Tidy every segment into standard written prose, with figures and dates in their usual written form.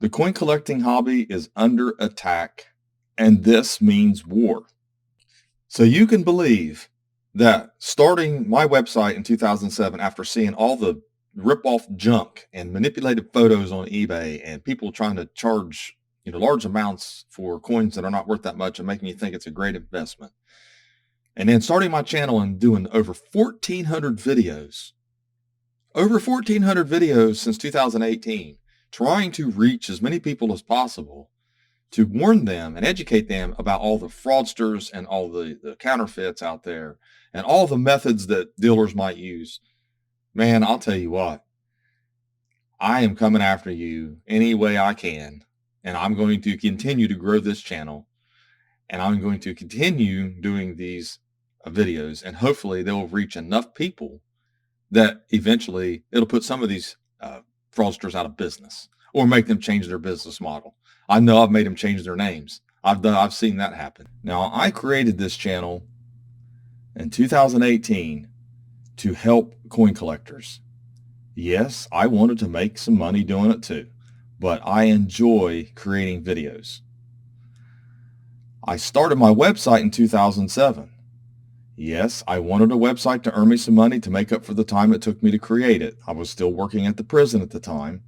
The coin collecting hobby is under attack, and this means war. So you can believe that starting my website in 2007 after seeing all the rip-off junk and manipulated photos on eBay and people trying to charge large amounts for coins that are not worth that much and making me think it's a great investment. And then starting my channel and doing over 1,400 videos, since 2018, trying to reach as many people as possible to warn them and educate them about all the fraudsters and all the counterfeits out there and all the methods that dealers might use. Man, I'll tell you what, I am coming after you any way I can, and I'm going to continue to grow this channel, and I'm going to continue doing these videos, and hopefully they'll reach enough people that eventually it'll put some of these fraudsters out of business or make them change their business model. I know I've made them change their names. I've seen that happen. Now, I created this channel in 2018 to help coin collectors. Yes, I wanted to make some money doing it too, but I enjoy creating videos. I started my website in 2007. Yes, I wanted a website to earn me some money to make up for the time it took me to create it. I was still working at the prison at the time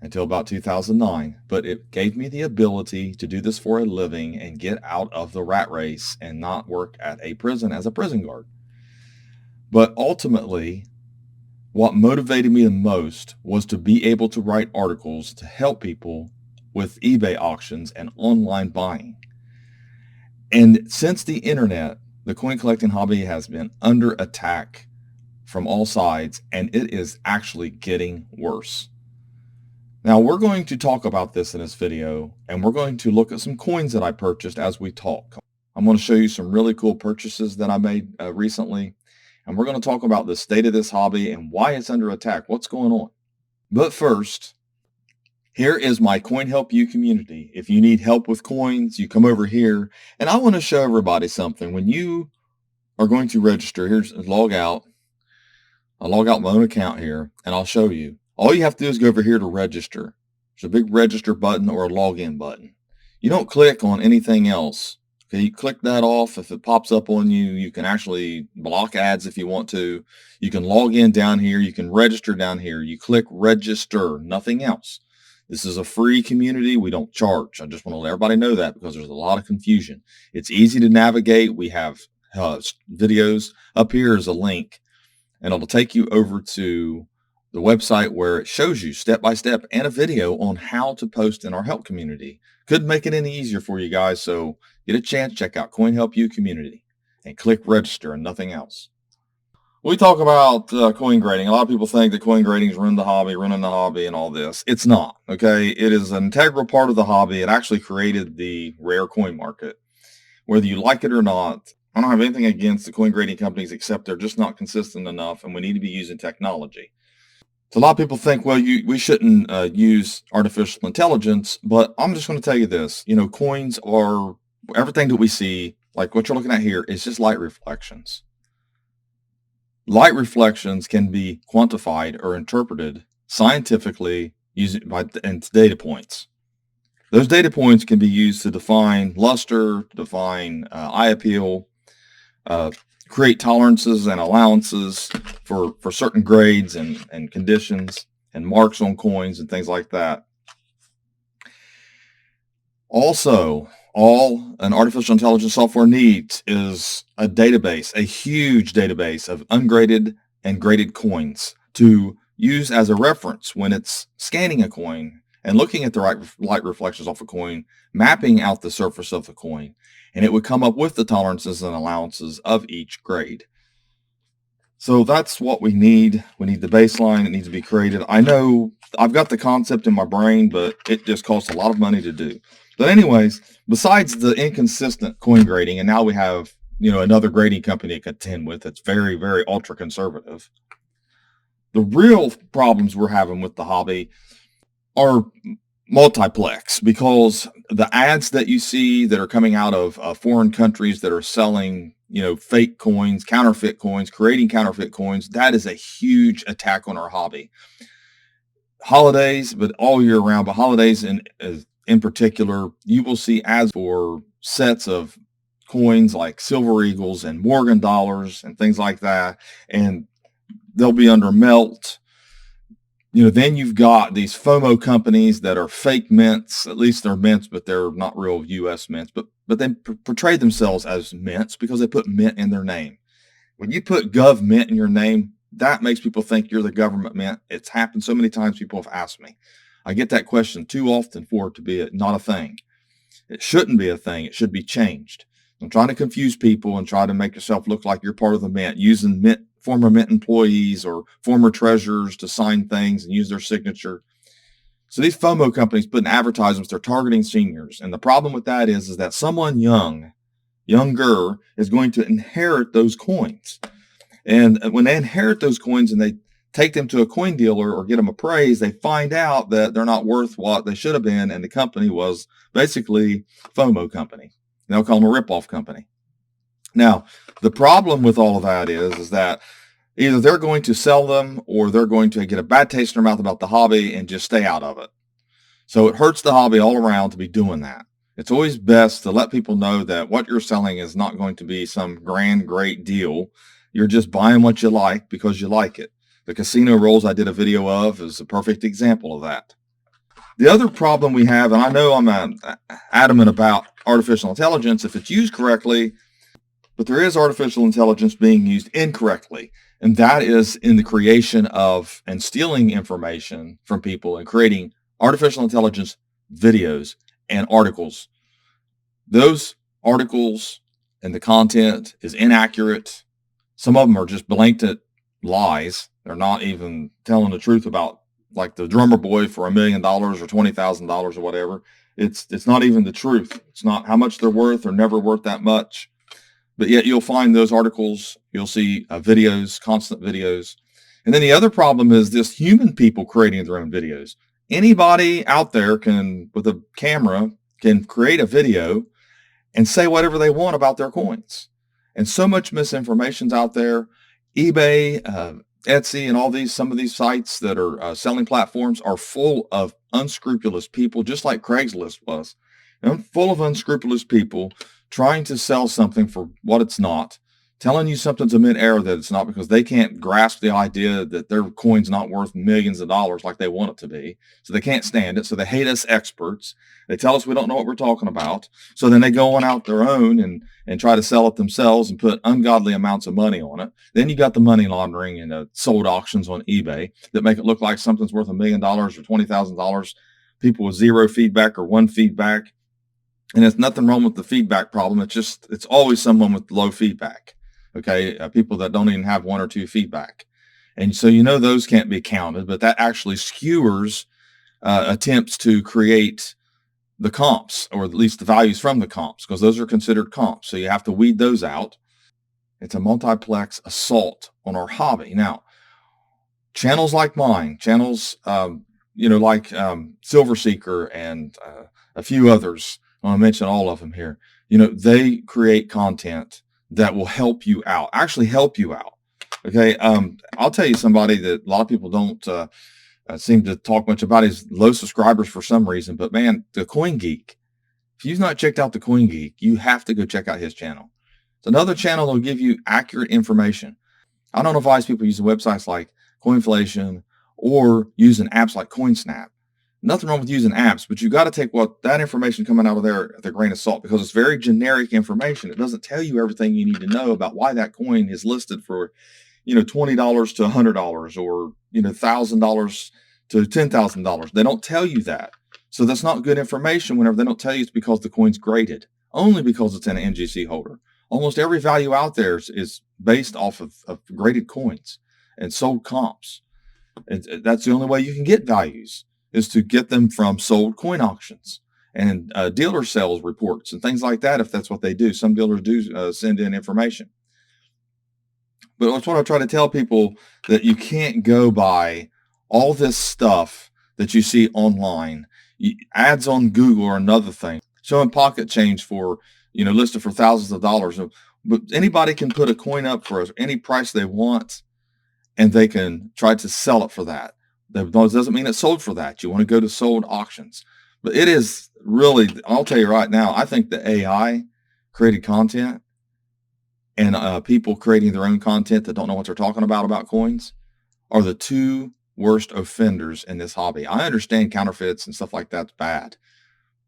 until about 2009, but it gave me the ability to do this for a living and get out of the rat race and not work at a prison as a prison guard. But ultimately, what motivated me the most was to be able to write articles to help people with eBay auctions and online buying. And since the internet, the coin collecting hobby has been under attack from all sides, and it is actually getting worse. Now, we're going to talk about this in this video, and we're going to look at some coins that I purchased as we talk. I'm going to show you some really cool purchases that I made recently, and we're going to talk about the state of this hobby and why it's under attack, what's going on. But first, here is my Coin Help You community. If you need help with coins, you come over here, and I want to show everybody something. When you are going to register, here's log out. I'll log out my own account here, and I'll show you. All you have to do is go over here to register. There's a big register button or a login button. You don't click on anything else. Okay, you click that off. If it pops up on you, you can actually block ads if you want to. You can log in down here. You can register down here. You click register, nothing else. This is a free community. We don't charge. I just want to let everybody know that because there's a lot of confusion. It's easy to navigate. We have videos. Up here is a link, and it'll take you over to the website where it shows you step by step and a video on how to post in our help community. Couldn't make it any easier for you guys. So get a chance, check out Coin Help You community and click register and nothing else. We talk about coin grading. A lot of people think that coin grading is running the hobby and all this. It's not, okay? It is an integral part of the hobby. It actually created the rare coin market. Whether you like it or not, I don't have anything against the coin grading companies except they're just not consistent enough and we need to be using technology. So a lot of people think, well, we shouldn't use artificial intelligence, but I'm just going to tell you this. Coins are everything that we see, like what you're looking at here, is just light reflections. Light reflections can be quantified or interpreted scientifically using data points. Those data points can be used to define luster, define eye appeal, create tolerances and allowances for certain grades and conditions and marks on coins and things like that. Also, all an artificial intelligence software needs is a database, a huge database of ungraded and graded coins to use as a reference when it's scanning a coin and looking at the right light reflections off a coin, mapping out the surface of the coin, and it would come up with the tolerances and allowances of each grade. So that's what we need. We need the baseline. It needs to be created. I know I've got the concept in my brain, but it just costs a lot of money to do. But anyways, besides the inconsistent coin grading, and now we have, another grading company to contend with that's very, very ultra conservative. The real problems we're having with the hobby are multiplex, because the ads that you see that are coming out of foreign countries that are selling, fake coins, counterfeit coins, creating counterfeit coins, that is a huge attack on our hobby. holidays, but all year round, but holidays in particular, you will see ads for sets of coins like silver eagles and Morgan dollars and things like that. And they'll be under melt. Then you've got these FOMO companies that are fake mints. At least they're mints, but they're not real US mints. But they portray themselves as mints because they put mint in their name. When you put Gov Mint in your name, that makes people think you're the government mint. It's happened so many times. People have asked me. I get that question too often for it to be not a thing. It shouldn't be a thing. It should be changed. I'm trying to confuse people and try to make yourself look like you're part of the mint, using former mint employees or former treasurers to sign things and use their signature. So these FOMO companies putting advertisements, they're targeting seniors. And the problem with that is that someone younger, is going to inherit those coins. And when they inherit those coins and they take them to a coin dealer or get them appraised, they find out that they're not worth what they should have been. And the company was basically FOMO company. They'll call them a ripoff company. Now, the problem with all of that is that either they're going to sell them or they're going to get a bad taste in their mouth about the hobby and just stay out of it. So it hurts the hobby all around to be doing that. It's always best to let people know that what you're selling is not going to be some grand, great deal. You're just buying what you like because you like it. The casino rolls I did a video of is a perfect example of that. The other problem we have, and I know I'm adamant about artificial intelligence if it's used correctly, but there is artificial intelligence being used incorrectly. And that is in the creation of and stealing information from people and creating artificial intelligence videos and articles. Those articles and the content is inaccurate. Some of them are just blatant lies. They're not even telling the truth about, like, the drummer boy for $1 million or $20,000 or whatever. It's not even the truth. It's not how much they're worth. They're never worth that much. But yet you'll find those articles. You'll see videos, constant videos. And then the other problem is this human people creating their own videos. Anybody out there with a camera, can create a video and say whatever they want about their coins. And so much misinformation's out there. eBay, Etsy, and some of these sites that are selling platforms are full of unscrupulous people, just like Craigslist was. And full of unscrupulous people trying to sell something for what it's not, telling you something's a mid-air that it's not because they can't grasp the idea that their coin's not worth millions of dollars like they want it to be. So they can't stand it. So they hate us experts. They tell us we don't know what we're talking about. So then they go on out their own and try to sell it themselves and put ungodly amounts of money on it. Then you got the money laundering and sold auctions on eBay that make it look like something's worth $1 million or $20,000. People with zero feedback or one feedback. And there's nothing wrong with the feedback problem. It's always someone with low feedback. Okay. People that don't even have one or two feedback. And so, those can't be counted, but that actually skewers attempts to create the comps, or at least the values from the comps, because those are considered comps. So you have to weed those out. It's a multiplex assault on our hobby. Now, channels like mine, channels, like Silver Seeker and a few others, I want to mention all of them here. They create content that will help you out, actually help you out. Okay. I'll tell you somebody that a lot of people don't seem to talk much about is low subscribers for some reason, but man, the Coin Geek. If you've not checked out the Coin Geek, you have to go check out his channel. It's another channel that'll give you accurate information. I don't advise people using websites like Coinflation or using apps like CoinSnap. Nothing wrong with using apps, but you got to take that information coming out of there with a grain of salt, because it's very generic information. It doesn't tell you everything you need to know about why that coin is listed for, $20 to $100 or, $1,000 to $10,000. They don't tell you that. So that's not good information. Whenever they don't tell you, it's because the coin's graded, only because it's in an NGC holder. Almost every value out there is based off of graded coins and sold comps. And that's the only way you can get values, is to get them from sold coin auctions and dealer sales reports and things like that, if that's what they do. Some dealers do send in information. But that's what I try to tell people, that you can't go by all this stuff that you see online. Ads on Google are another thing. Showing pocket change for, listed for thousands of dollars. But anybody can put a coin up for any price they want, and they can try to sell it for that. That doesn't mean it's sold for that. You want to go to sold auctions. But it is really, I'll tell you right now, I think the AI created content and people creating their own content that don't know what they're talking about coins are the two worst offenders in this hobby. I understand counterfeits and stuff like that's bad.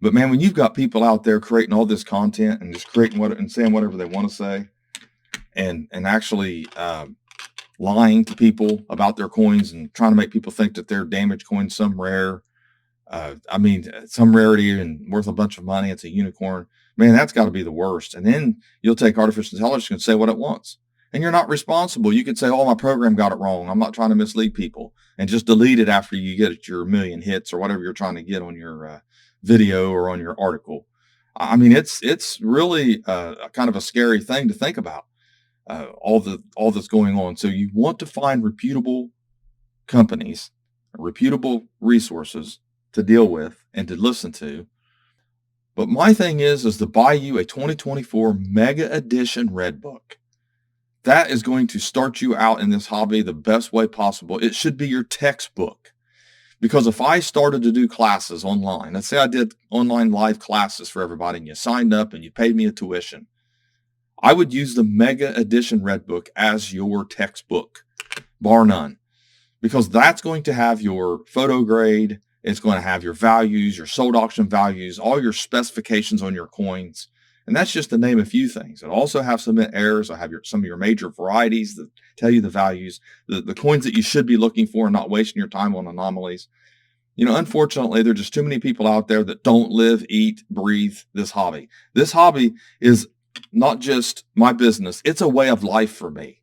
But man, when you've got people out there creating all this content and just creating what and saying whatever they want to say and actually lying to people about their coins and trying to make people think that they're damaged coins, some rare, some rarity and worth a bunch of money. It's a unicorn. Man, that's got to be the worst. And then you'll take artificial intelligence and say what it wants. And you're not responsible. You could say, oh, my program got it wrong. I'm not trying to mislead people, and just delete it after you get your million hits or whatever you're trying to get on your video or on your article. I mean, it's really a kind of a scary thing to think about. All that's going on. So you want to find reputable companies, reputable resources to deal with and to listen to. But my thing is to buy you a 2024 Mega Edition Red Book. That is going to start you out in this hobby the best way possible. It should be your textbook. Because if I started to do classes online, let's say I did online live classes for everybody and you signed up and you paid me a tuition, I would use the Mega Edition Red Book as your textbook, bar none, because that's going to have your photo grade. It's going to have your values, your sold auction values, all your specifications on your coins. And that's just to name a few things. It'll also have some errors. I'll have some of your major varieties that tell you the values, the coins that you should be looking for and not wasting your time on anomalies. You know, unfortunately, there are just too many people out there that don't live, eat, breathe this hobby. This hobby is not just my business. It's a way of life for me.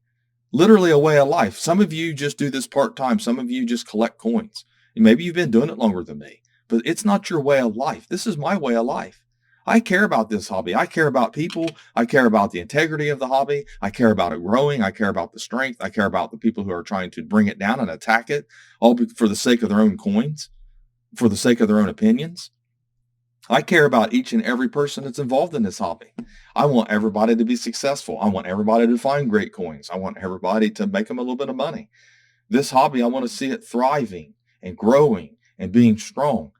Literally a way of life. Some of you just do this part-time. Some of you just collect coins. Maybe you've been doing it longer than me, but it's not your way of life. This is my way of life. I care about this hobby. I care about people. I care about the integrity of the hobby. I care about it growing. I care about the strength. I care about the people who are trying to bring it down and attack it, all for the sake of their own coins, for the sake of their own opinions. I care about each and every person that's involved in this hobby. I want everybody to be successful. I want everybody to find great coins. I want everybody to make them a little bit of money. This hobby, I want to see it thriving and growing and being strong.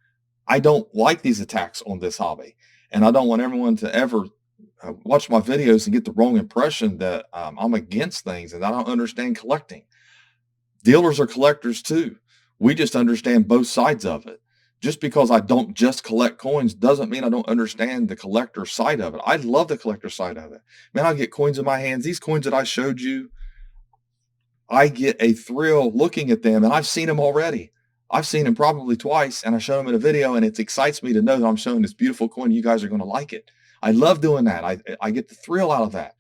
I don't like these attacks on this hobby. And I don't want everyone to ever watch my videos and get the wrong impression that I'm against things and I don't understand collecting. Dealers are collectors too. We just understand both sides of it. Just because I don't just collect coins doesn't mean I don't understand the collector side of it. I love the collector side of it. Man, I get coins in my hands. These coins that I showed you, I get a thrill looking at them, and I've seen them already. I've seen them probably twice, and I show them in a video, and it excites me to know that I'm showing this beautiful coin. You guys are going to like it. I love doing that. I get the thrill out of that.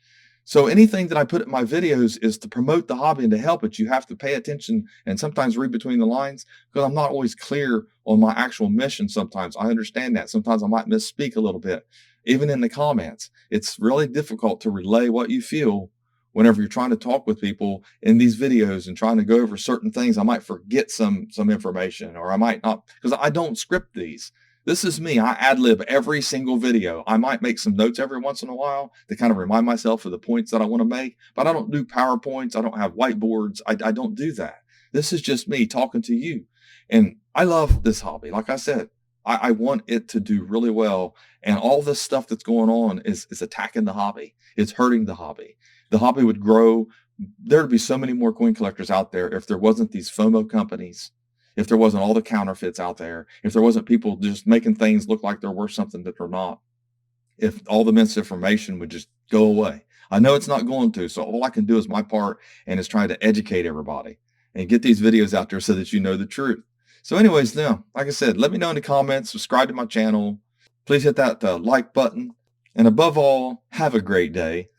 So anything that I put in my videos is to promote the hobby and to help it. You have to pay attention and sometimes read between the lines because I'm not always clear on my actual mission sometimes. I understand that. Sometimes I might misspeak a little bit, even in the comments. It's really difficult to relay what you feel whenever you're trying to talk with people in these videos and trying to go over certain things. I might forget some information, or I might not, because I don't script these. This is me. I ad lib every single video. I might make some notes every once in a while to kind of remind myself of the points that I want to make, but I don't do PowerPoints. I don't have whiteboards. I don't do that. This is just me talking to you. And I love this hobby. Like I said, I want it to do really well. And all this stuff that's going on is attacking the hobby. It's hurting the hobby. The hobby would grow. There would be so many more coin collectors out there if there wasn't these FOMO companies, if there wasn't all the counterfeits out there, if there wasn't people just making things look like they're worth something that they're not, if all the misinformation would just go away. I know it's not going to, so all I can do is my part, and is trying to educate everybody and get these videos out there so that you know the truth. So anyways, now, like I said, let me know in the comments, subscribe to my channel. Please hit that like button. And above all, have a great day.